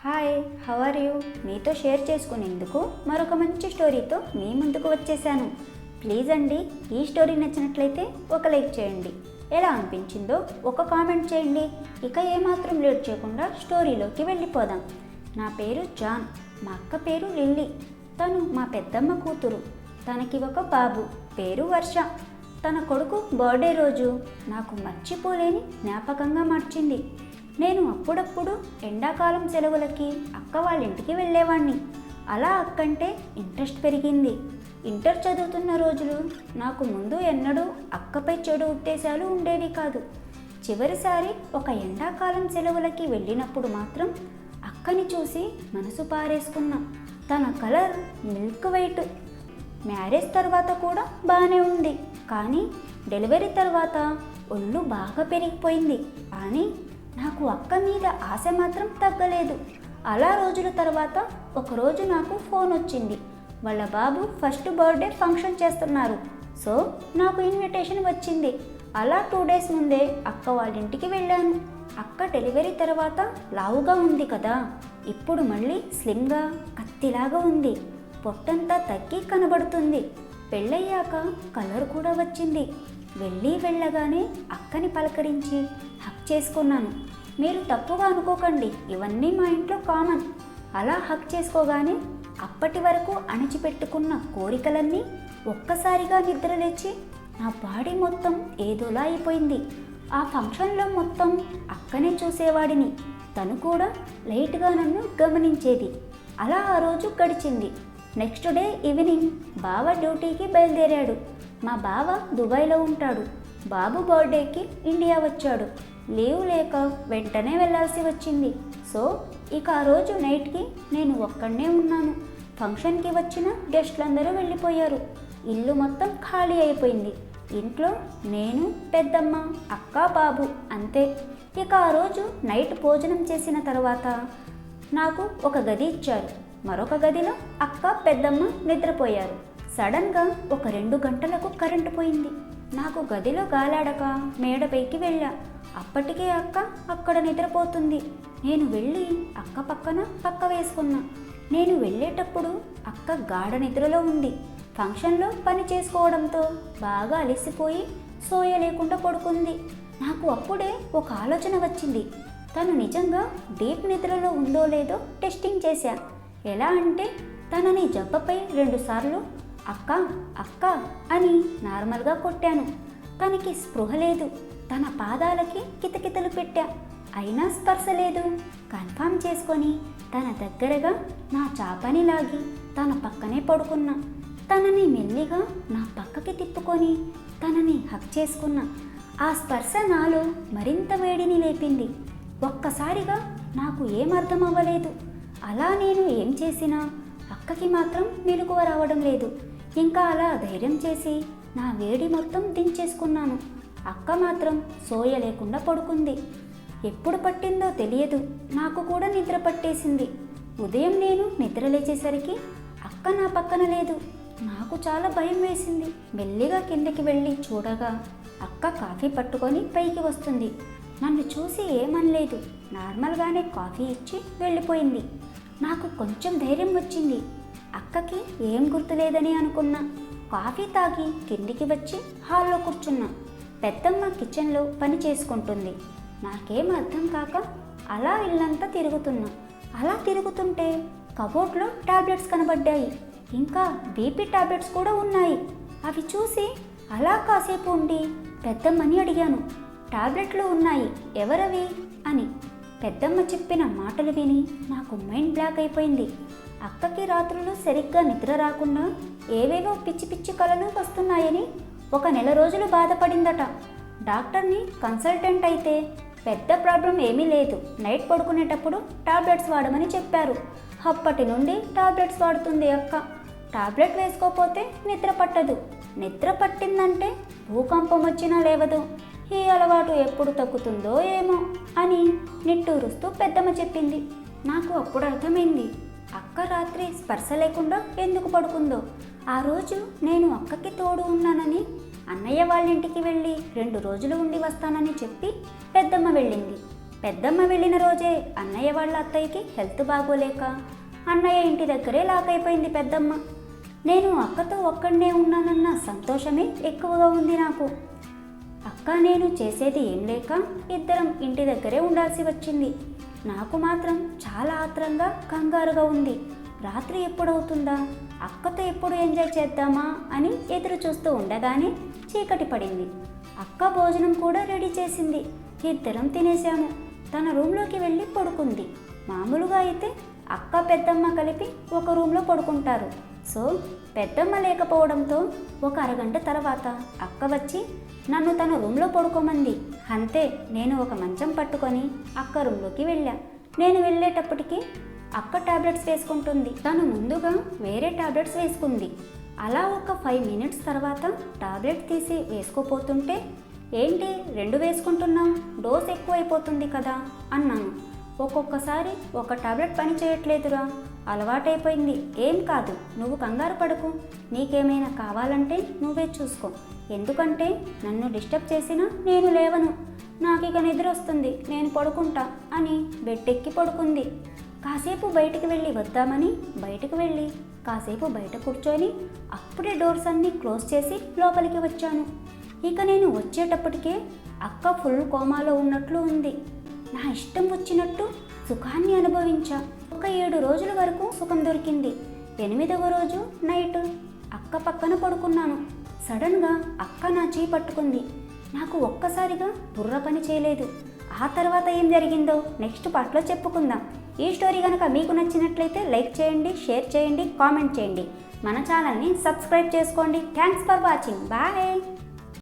Hi, how are you? మీతో share చేసుకునేందుకు మరొక మంచి స్టోరీతో మీ ముందుకు వచ్చేసాను. ప్లీజ్ అండి, ఈ స్టోరీ నచ్చినట్లయితే ఒక లైక్ చేయండి. ఎలా అనిపించిందో ఒక కామెంట్ చేయండి. ఇక ఏమాత్రం లేట్ చేయకుండా స్టోరీలోకి వెళ్ళిపోదాం. నా పేరు జాన్, మా అక్క పేరు లిల్లీ. తను మా పెద్దమ్మ కూతురు. తనకి ఒక బాబు, పేరు వర్ష. తన కొడుకు బర్త్డే రోజు నాకు మర్చిపోలేని జ్ఞాపకంగా మార్చింది. నేను అప్పుడప్పుడు ఎండాకాలం సెలవులకి అక్క వాళ్ళ ఇంటికి వెళ్ళేవాడిని. అలా అక్కంటే ఇంట్రెస్ట్ పెరిగింది. ఇంటర్ చదువుతున్న రోజులు నాకు ముందు ఎన్నడూ అక్కపై చెడు ఉద్దేశాలు ఉండేవి కాదు. చివరిసారి ఒక ఎండాకాలం సెలవులకి వెళ్ళినప్పుడు మాత్రం అక్కని చూసి మనసు పారేసుకున్నా. తన కలర్ మిల్క్ వైట్. మ్యారేజ్ తర్వాత కూడా బాగానే ఉంది, కానీ డెలివరీ తర్వాత ఒళ్ళు బాగా పెరిగిపోయింది. కానీ నాకు అక్క మీద ఆశ మాత్రం తగ్గలేదు. అలా రోజుల తర్వాత ఒకరోజు నాకు ఫోన్ వచ్చింది. వాళ్ళ బాబు ఫస్ట్ బర్త్డే ఫంక్షన్ చేస్తున్నారు. సో నాకు ఇన్విటేషన్ వచ్చింది. అలా 2 days ముందే అక్క వాళ్ళ ఇంటికి వెళ్ళాను. అక్క డెలివరీ తర్వాత లావుగా ఉంది కదా, ఇప్పుడు మళ్ళీ స్లిమ్గా కత్తిలాగా ఉంది. పొట్టంతా తగ్గి కనబడుతుంది. పెళ్ళయ్యాక కలర్ కూడా వచ్చింది. వెళ్ళగానే అక్కని పలకరించి హక్ చేసుకున్నాను. మీరు తప్పుగా అనుకోకండి, ఇవన్నీ మా ఇంట్లో కామన్. అలా హక్ చేసుకోగానే అప్పటి వరకు అణిచిపెట్టుకున్న కోరికలన్నీ ఒక్కసారిగా నిద్రలేచి నా బాడీ మొత్తం ఏదోలా అయిపోయింది. ఆ ఫంక్షన్లో మొత్తం అక్కనే చూసేవాడిని. తను కూడా లైట్గా నన్ను గమనించేది. అలా ఆ రోజు గడిచింది. నెక్స్ట్ డే ఈవినింగ్ బావ డ్యూటీకి బయలుదేరాడు. మా బావ దుబాయ్లో ఉంటాడు. బాబు బర్త్డేకి ఇండియా వచ్చాడు. లీవ్ లేక వెంటనే వెళ్ళాల్సి వచ్చింది. సో ఇక ఆ రోజు నైట్కి నేను ఒక్కడనే ఉన్నాను. ఫంక్షన్కి వచ్చిన గెస్ట్లందరూ వెళ్ళిపోయారు. ఇల్లు మొత్తం ఖాళీ అయిపోయింది. ఇంట్లో నేను, పెద్దమ్మ, అక్క, బాబు అంతే. ఇక ఆ రోజు నైట్ భోజనం చేసిన తర్వాత నాకు ఒక గది ఇచ్చారు. మరొక గదిలో అక్క, పెద్దమ్మ నిద్రపోయారు. సడన్గా ఒక 2 గంటలకు కరెంటు పోయింది. నాకు గదిలో గాలాడక మేడపైకి వెళ్ళా. అప్పటికే అక్క అక్కడ నిద్రపోతుంది. నేను వెళ్ళి అక్క పక్కన పక్క వేసుకున్నా. నేను వెళ్ళేటప్పుడు అక్క గాఢ నిద్రలో ఉంది. ఫంక్షన్లో పని చేసుకోవడంతో బాగా అలసిపోయి సోయలేకుండా పడుకుంది. నాకు అప్పుడే ఒక ఆలోచన వచ్చింది. తను నిజంగా డీప్ నిద్రలో ఉందో లేదో టెస్టింగ్ చేశా. ఎలా అంటే తనని జబ్బపై 2 సార్లు అక్క అక్క అని నార్మల్గా కొట్టాను. తనకి స్పృహ లేదు. తన పాదాలకి కితకితలు పెట్టా, అయినా స్పర్శ లేదు. కన్ఫర్మ్ చేసుకొని తన దగ్గరగా నా చాపని లాగి తన పక్కనే పడుకున్నా. తనని మెల్లిగా నా పక్కకి తిప్పుకొని తనని హక్ చేసుకున్నా. ఆ స్పర్శ నాలో మరింత వేడిని లేపింది. ఒక్కసారిగా నాకు ఏం అర్థం అవ్వలేదు. అలా నేను ఏం చేసినా అక్కకి మాత్రం మెలకువ రావడం లేదు. ఇంకా అలా ధైర్యం చేసి నా వేడి మొత్తం దించేసుకున్నాను. అక్క మాత్రం సోయలేకుండా పడుకుంది. ఎప్పుడు పట్టిందో తెలియదు, నాకు కూడా నిద్ర పట్టేసింది. ఉదయం నేను నిద్ర లేచేసరికి అక్క నా పక్కన లేదు. నాకు చాలా భయం వేసింది. మెల్లిగా కిందకి వెళ్ళి చూడగా అక్క కాఫీ పట్టుకొని పైకి వస్తుంది. నన్ను చూసి ఏమనలేదు, నార్మల్గానే కాఫీ ఇచ్చి వెళ్ళిపోయింది. నాకు కొంచెం ధైర్యం వచ్చింది. అక్కకి ఏం గుర్తులేదని అనుకున్నా. కాఫీ తాగి కిందికి వచ్చి హాల్లో కూర్చున్నా. పెద్దమ్మ కిచెన్లో పని చేసుకుంటుంది. నాకేం అర్థం కాక అలా ఇల్లంతా తిరుగుతున్నా. అలా తిరుగుతుంటే కబోర్డ్లో టాబ్లెట్స్ కనబడ్డాయి. ఇంకా బీపీ టాబ్లెట్స్ కూడా ఉన్నాయి. అవి చూసి అలా కాసేపు ఉండి పెద్దమ్మని అడిగాను, టాబ్లెట్లు ఉన్నాయి, ఎవరవి అని. పెద్దమ్మ చెప్పిన మాటలు విని నాకు మైండ్ బ్లాక్ అయిపోయింది. అక్కకి రాత్రులు సరిగ్గా నిద్ర రాకుండా ఏవేవో పిచ్చి పిచ్చి కలలు వస్తున్నాయని 1 నెల రోజులు బాధపడిందట. డాక్టర్ని కన్సల్టెంట్ అయితే పెద్ద ప్రాబ్లం ఏమీ లేదు, నైట్ పడుకునేటప్పుడు టాబ్లెట్స్ వాడమని చెప్పారు. అప్పటి నుండి టాబ్లెట్స్ వాడుతుంది అక్క. టాబ్లెట్ వేసుకోకపోతే నిద్ర పట్టదు. నిద్ర పట్టిందంటే భూకంపం వచ్చినా లేవదు. ఈ అలవాటు ఎప్పుడు తగ్గుతుందో ఏమో అని నిట్టూరుస్తూ పెద్దమ్మ చెప్పింది. నాకు అప్పుడు అర్థమైంది అక్క రాత్రి స్పర్శ లేకుండా ఎందుకు పడుకుందో. ఆ రోజు నేను అక్కకి తోడు ఉన్నానని, అన్నయ్య వాళ్ళ ఇంటికి వెళ్ళి 2 రోజులు ఉండి వస్తానని చెప్పి పెద్దమ్మ వెళ్ళింది. పెద్దమ్మ వెళ్ళిన రోజే అన్నయ్య వాళ్ళ అత్తయ్యకి హెల్త్ బాగోలేక అన్నయ్య ఇంటి దగ్గరే లాక్ అయిపోయింది పెద్దమ్మ. నేను అక్కతో ఒక్కడనే ఉన్నానన్న సంతోషమే ఎక్కువగా ఉంది నాకు. అక్క నేను చేసేది ఏం లేక ఇద్దరం ఇంటి దగ్గరే ఉండాల్సి వచ్చింది. నాకు మాత్రం చాలా ఆత్రంగా కంగారుగా ఉంది. రాత్రి ఎప్పుడవుతుందా, అక్కతో ఎప్పుడు ఎంజాయ్ చేద్దామా అని ఎదురు చూస్తూ ఉండగానే చీకటి పడింది. అక్క భోజనం కూడా రెడీ చేసింది. ఇద్దరం తినేసాము. తన రూమ్లోకి వెళ్ళి పడుకుంది. మామూలుగా అయితే అక్క పెద్దమ్మ కలిపి ఒక రూమ్లో పడుకుంటారు. సో పెద్దమ్మ లేకపోవడంతో ఒక అరగంట తర్వాత అక్క వచ్చి నన్ను తన రూమ్లో పడుకోమంది. అంతే, నేను ఒక మంచం పట్టుకొని అక్క రూమ్లోకి వెళ్ళా. నేను వెళ్ళేటప్పటికి అక్క టాబ్లెట్స్ వేసుకుంటుంది. తను ముందుగా వేరే టాబ్లెట్స్ వేసుకుంది. అలా ఒక 5 మినిట్స్ తర్వాత టాబ్లెట్ తీసి వేసుకోపోతుంటే, ఏంటి 2 వేసుకుంటున్నావు, డోస్ ఎక్కువైపోతుంది కదా అన్నాను. ఒక్కొక్కసారి ఒక టాబ్లెట్ పని చేయట్లేదురా, అలవాటైపోయింది. ఏం కాదు, నువ్వు కంగారు పడకు. నీకేమైనా కావాలంటే నువ్వే చూసుకో. ఎందుకంటే నన్ను డిస్టర్బ్ చేసినా నేను లేవను. నాకు ఇక నిద్ర వస్తుంది, నేను పడుకుంటా అని బెడ్ ఎక్కి పడుకుంది. కాసేపు బయటికి వెళ్ళి వద్దామని బయటకు వెళ్ళి కాసేపు బయట కూర్చొని అప్పుడే డోర్స్ అన్నీ క్లోజ్ చేసి లోపలికి వచ్చాను. ఇక నేను వచ్చేటప్పటికే అక్క ఫుల్ కోమాలో ఉన్నట్లు ఉంది. నా ఇష్టం వచ్చినట్టు సుఖాన్ని అనుభవించా. ఒక 7 రోజుల వరకు సుఖం దొరికింది. 8వ రోజు నైట్ అక్క పక్కన పడుకున్నాను. సడన్గా అక్క నా చేయి పట్టుకుంది. నాకు ఒక్కసారిగా బుర్ర పని చేయలేదు. ఆ తర్వాత ఏం జరిగిందో నెక్స్ట్ పార్ట్లో చెప్పుకుందాం. ఈ స్టోరీ కనుక మీకు నచ్చినట్లయితే లైక్ చేయండి, షేర్ చేయండి, కామెంట్ చేయండి. మన ఛానల్ని సబ్స్క్రైబ్ చేసుకోండి. Thanks for watching. బాయ్.